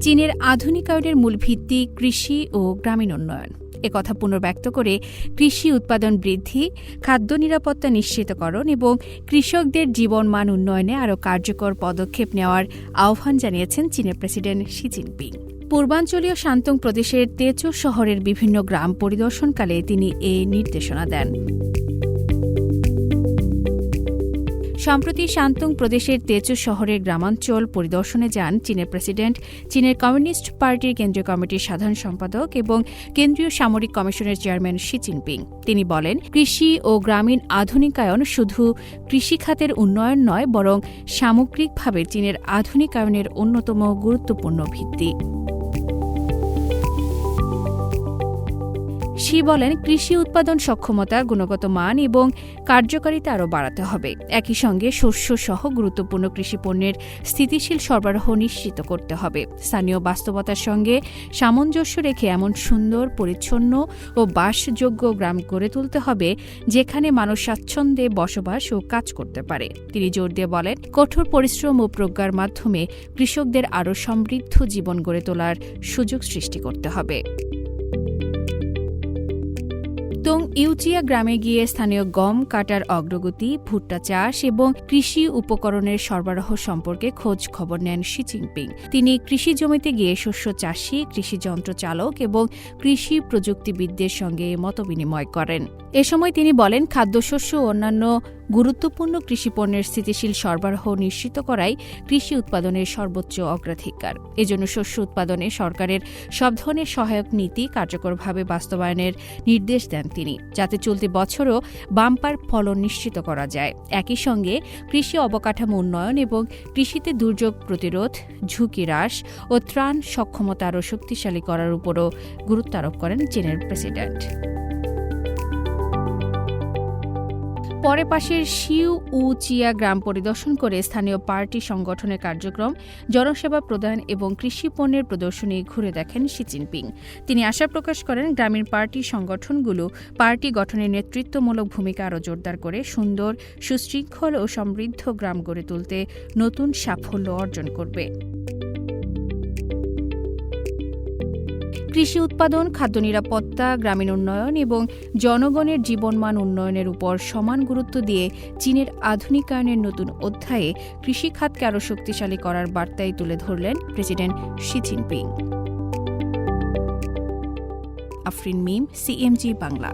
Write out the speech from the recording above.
চীনের আধুনিকায়নের মূল ভিত্তি কৃষি ও গ্রামীণ উন্নয়ন। একথা পুনর্ব্যক্ত করে কৃষি উৎপাদন বৃদ্ধি, খাদ্য নিরাপত্তা নিশ্চিতকরণ এবং কৃষকদের জীবনমান উন্নয়নে আরও কার্যকর পদক্ষেপ নেওয়ার আহ্বান জানিয়েছেন চীনের প্রেসিডেন্ট শি জিনপিং। পূর্বাঞ্চলীয় শান্তং প্রদেশের তেচৌ শহরের বিভিন্ন গ্রাম পরিদর্শনকালে তিনি এ নির্দেশনা দেন। সম্প্রতি শান্তং প্রদেশের তেচৌ শহরের গ্রামাঞ্চল পরিদর্শনে যান চীনের প্রেসিডেন্ট, চীনের কমিউনিস্ট পার্টির কেন্দ্রীয় কমিটির সাধারণ সম্পাদক এবং কেন্দ্রীয় সামরিক কমিশনের চেয়ারম্যান শি জিনপিং। তিনি বলেন, কৃষি ও গ্রামীণ আধুনিকায়ন শুধু কৃষিখাতের উন্নয়ন নয়, বরং সামগ্রিকভাবে চীনের আধুনিকায়নের অন্যতম গুরুত্বপূর্ণ ভিত্তি। শি বলেন, কৃষি উৎপাদন সক্ষমতা, গুণগত মান এবং কার্যকারিতা আরও বাড়াতে হবে। একই সঙ্গে শস্যসহ গুরুত্বপূর্ণ কৃষিপণ্যের স্থিতিশীল সরবরাহ নিশ্চিত করতে হবে। স্থানীয় বাস্তবতার সঙ্গে সামঞ্জস্য রেখে এমন সুন্দর, পরিচ্ছন্ন ও বাসযোগ্য গ্রাম গড়ে তুলতে হবে যেখানে মানুষ স্বাচ্ছন্দ্যে বসবাস ও কাজ করতে পারে। তিনি জোর দিয়ে বলেন, কঠোর পরিশ্রম ও প্রজ্ঞার মাধ্যমে কৃষকদের আরও সমৃদ্ধ জীবন গড়ে তোলার সুযোগ সৃষ্টি করতে হবে। তং ইউচিয়া গ্রামে গিয়ে স্থানীয় গম কাটার অগ্রগতি, ভুট্টা চাষ এবং কৃষি উপকরণের সরবরাহ সম্পর্কে খোঁজ খবর নেন শি জিনপিং। তিনি কৃষি জমিতে গিয়ে শস্য চাষী, কৃষি যন্ত্র চালক এবং কৃষি প্রযুক্তিবিদদের সঙ্গে মতবিনিময় করেন। এ সময় তিনি বলেন, খাদ্যশস্য ও অন্যান্য গুরুত্বপূর্ণ কৃষিপণ্যের স্থিতিশীল সরবরাহ নিশ্চিত করাই কৃষি উৎপাদনের সর্বোচ্চ অগ্রাধিকার। এজন্য শস্য উৎপাদনে সরকারের সব ধরনের সহায়ক নীতি কার্যকরভাবে বাস্তবায়নের নির্দেশ দেন তিনি, যাতে চলতি বছরও বাম্পার ফলন নিশ্চিত করা যায়। একই সঙ্গে কৃষি অবকাঠামো উন্নয়ন এবং কৃষিতে দুর্যোগ প্রতিরোধ, ঝুঁকি হ্রাস ও ত্রাণ সক্ষমতা আরও শক্তিশালী করার উপরও গুরুত্ব আরোপ করেন চীনের প্রেসিডেন্ট। পরে পাশের শিউ উ চিয়া গ্রাম পরিদর্শন করে স্থানীয় পার্টি সংগঠনের কার্যক্রম, জনসেবা প্রদান এবং কৃষি পণ্যের প্রদর্শনী ঘুরে দেখেন শি জিনপিং। তিনি আশা প্রকাশ করেন, গ্রামীণ পার্টি সংগঠনগুলো পার্টি গঠনের নেতৃত্বমূলক ভূমিকা আরও জোরদার করে সুন্দর, সুশৃঙ্খল ও সমৃদ্ধ গ্রাম গড়ে তুলতে নতুন সাফল্য অর্জন করবে। কৃষি উৎপাদন, খাদ্য নিরাপত্তা, গ্রামীণ উন্নয়ন এবং জনগণের জীবনমান উন্নয়নের উপর সমান গুরুত্ব দিয়ে চীনের আধুনিকায়নের নতুন অধ্যায়ে কৃষিখাতকে আরও শক্তিশালী করার বার্তাই তুলে ধরলেন প্রেসিডেন্ট শি জিনপিং। আফরিন মিম, সিএমজি বাংলা।